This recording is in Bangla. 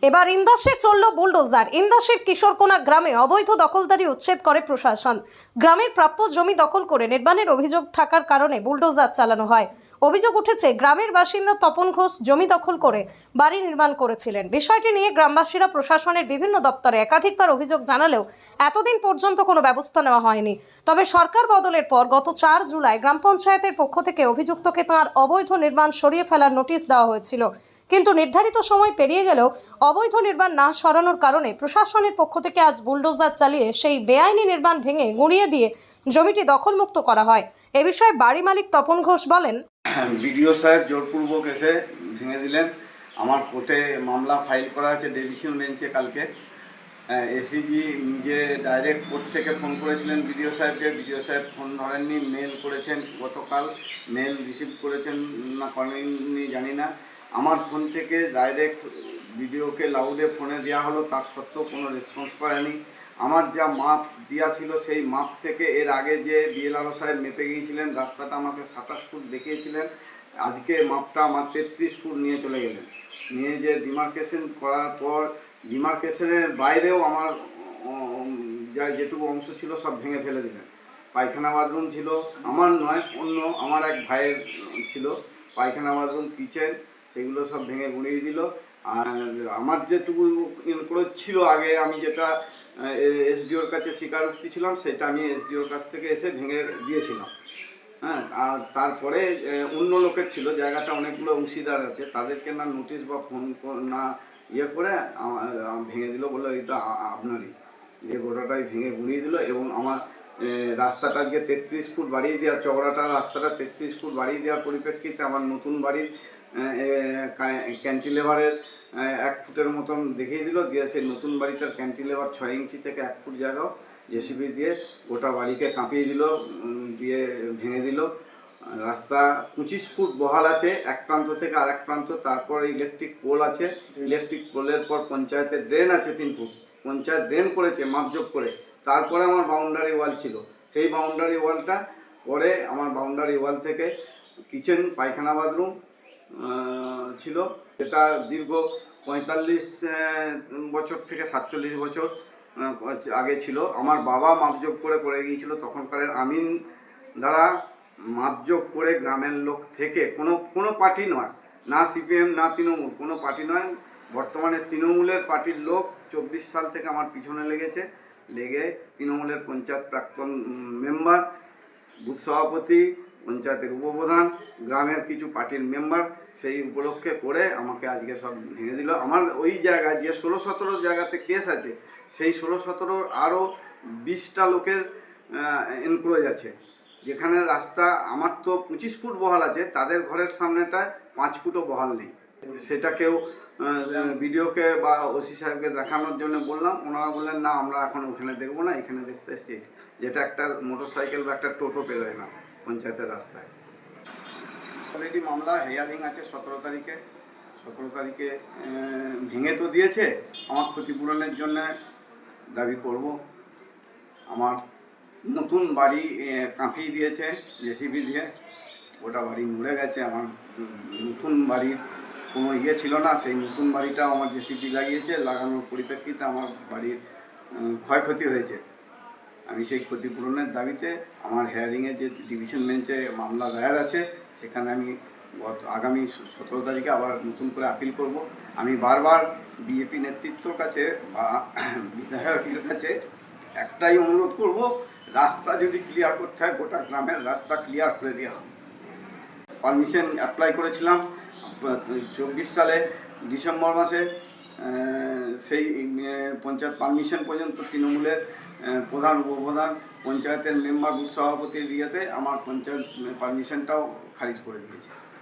এবার ইন্দাসে চলল বুলডোজার। ইন্দাসের কিশোরকোনা গ্রামে অবৈধ দখলদারি উচ্ছেদ করে প্রশাসন। গ্রামের প্রাপ্য জমি দখল করে নির্মাণের অভিযোগ থাকার কারণে বুলডোজার চালানো হয়। অভিযোগ উঠেছে গ্রামের বাসিন্দা তপন ঘোষ জমি দখল করে বাড়ি নির্মাণ করেছিলেন। বিষয়টি নিয়ে গ্রামবাসীরা প্রশাসনের বিভিন্ন দপ্তরে একাধিকবার অভিযোগ জানালেও এতদিন পর্যন্ত কোনো ব্যবস্থা নেওয়া হয়নি। তবে সরকার বদলের পর গত 4 জুলাই গ্রাম পঞ্চায়েতের পক্ষ থেকে অভিযুক্তকে তাঁর অবৈধ নির্মাণ সরিয়ে ফেলার নোটিশ দেওয়া হয়েছিল, কিন্তু নির্ধারিত সময় পেরিয়ে গেলেও অবৈধ নির্মাণ না সরানোর কারণে প্রশাসনের পক্ষ থেকে আজ বুলডোজার চালিয়ে সেই বেআইনি নির্মাণ ভেঙে গুঁড়িয়ে দিয়ে জমিটি দখলমুক্ত করা হয়। এ বিষয়ে বাড়ি মালিক তপন ঘোষ বলেন, বিডিও সাহেব জোরপূর্বক এসে ভেঙে দিলেন। আমার কোর্টে মামলা ফাইল করা আছে ডিভিশন বেঞ্চে কালকে। এসিজি নিজে ডাইরেক্ট কোর্ট থেকে ফোন করেছিলেন বিডিও সাহেবকে, বিডিও সাহেব ফোন ধরেননি। মেল করেছেন গতকাল, মেল রিসিভ করেছেন না করেননি জানি না। আমার ফোন থেকে ডাইরেক্ট ভিডিওকে লাউডে ফোনে দেওয়া হলো, তার সত্ত্বেও কোনো রেসপন্স করেনি। আমার যা মাপ দেওয়া ছিল সেই মাপ থেকে এর আগে যে বিএলআরও সাহেব মেপে গিয়েছিলেন, রাস্তাটা আমাকে 27 ফুট দেখিয়েছিলেন, আজকে মাপটা আমার 33 ফুট নিয়ে চলে গেলেন। নিয়ে যে ডিমার্কেশন করার পর ডিমার্কেশনের বাইরেও আমার যা যেটুকু অংশ ছিল সব ভেঙে ফেলে দিলেন। পায়খানা বাথরুম ছিল, আমার নয়, অন্য আমার এক ভাইয়ের ছিল পায়খানা বাথরুম, কিচেন, সেগুলো সব ভেঙে গুঁড়িয়ে দিল। আর আমার যেটুকু ইনক্রোচ ছিল আগে, আমি যেটা এসডিওর কাছে স্বীকারোক্তি ছিলাম, সেটা আমি এসডিওর কাছ থেকে এসে ভেঙে দিয়েছিলাম। হ্যাঁ, আর তারপরে অন্য লোকের ছিল, জায়গাটা অনেকগুলো অংশীদার আছে, তাদেরকে না নোটিশ বা ফোন না ইয়ে করে ভেঙে দিল, বললো এটা আপনারই, যে গোটাটাই ভেঙে গুঁড়িয়ে দিল। এবং আমার রাস্তাটা আজকে 33 ফুট বাড়িয়ে দেওয়ার, চওড়াটা রাস্তাটা 33 ফুট বাড়িয়ে দেওয়ার পরিপ্রেক্ষিতে আমার নতুন বাড়ির ক্যান্টিলেভারের 1 ফুটের মতন দেখিয়ে দিল। দিয়ে সেই নতুন বাড়িটার ক্যান্টিলেভার 6 ইঞ্চি থেকে 1 ফুট জায়গাও জেসিবি দিয়ে গোটা বাড়িকে কাঁপিয়ে দিল, দিয়ে ভেঙে দিল। রাস্তা 25 ফুট বহাল আছে এক প্রান্ত থেকে আরেক প্রান্ত। তারপরে ইলেকট্রিক পোল আছে, ইলেকট্রিক পোলের পর পঞ্চায়েতের ড্রেন আছে 3 ফুট, পঞ্চায়েত ড্রেন করেছে মাপজোক করে। তারপরে আমার বাউন্ডারি ওয়াল ছিল, সেই বাউন্ডারি ওয়ালটা পরে আমার বাউন্ডারি ওয়াল থেকে কিচেন পায়খানা বাথরুম ছিল, এটা দীর্ঘ 45 বছর থেকে 47 বছর আগে ছিল। আমার বাবা মাপজোক করে গিয়েছিল, তখনকারের আমিন দ্বারা মাপজোক করে গ্রামের লোক থেকে কোনো পার্টি নয়, না সিপিএম না তৃণমূল, কোনো পার্টি নয়। বর্তমানে তৃণমূলের পার্টির লোক 24 সাল থেকে আমার পিছনে লেগে তৃণমূলের পঞ্চায়েত প্রাক্তন মেম্বার, বুথ সভাপতি, পঞ্চায়েতের উপপ্রধান, গ্রামের কিছু পার্টির মেম্বার, সেই উপলক্ষে করে আমাকে আজকে সব ভেঙে দিল। আমার ওই জায়গায় যে 16-17 জায়গাতে কেস আছে, সেই 16-17 আরও 20টা লোকের এনক্রোচ আছে, যেখানে রাস্তা আমার তো 25 ফুট বহাল আছে, তাদের ঘরের সামনেটায় 5 ফুটও বহাল নেই। সেটা কেউ ভিডিওকে বা ওসি সাহেবকে দেখানোর জন্য বললাম, ওনারা বললেন না আমরা এখন ওখানে দেখবো না, এখানে দেখতে এসেছি, যেটা একটা মোটরসাইকেল বা একটা টোটো পেরোয় না পঞ্চায়েতের রাস্তায়। অলরেডি মামলা হিয়ারিং আছে 17 তারিখে। 17 তারিখে ভেঙে তো দিয়েছে, আমার ক্ষতিপূরণের জন্য দাবি করব। আমার নতুন বাড়ি কাঁপিয়ে দিয়েছে জেসিবি দিয়ে, ওটা বাড়ি মুড়ে গেছে। আমার নতুন বাড়ির কোনো ইয়ে ছিল না, সেই নতুন বাড়িটাও আমার জেসিবি লাগিয়েছে, লাগানোর পরিপ্রেক্ষিতে আমার বাড়ির ক্ষয়ক্ষতি হয়েছে। আমি সেই ক্ষতিপূরণের দাবিতে আমার হিয়ারিংয়ে যে ডিভিশন বেঞ্চে মামলা দায়ের আছে, সেখানে আমি আগামী 17 তারিখে আবার নতুন করে আপিল করব। আমি বারবার বিজেপি নেতৃত্বর কাছে বা বিধায়কের কাছে একটাই অনুরোধ করব, রাস্তা যদি ক্লিয়ার করতে হয়, গোটা গ্রামের রাস্তা ক্লিয়ার করে দেওয়া হবে। পারমিশন অ্যাপ্লাই করেছিলাম 24 সালে ডিসেম্বর মাসে, সেই পঞ্চায়েত পারমিশন পর্যন্ত তৃণমূলের প্রধান, উপপ্রধান, পঞ্চায়েতের মেম্বার, বুথ সভাপতির ইয়েতে আমার পঞ্চায়েত পারমিশনটাও খারিজ করে দিয়েছে।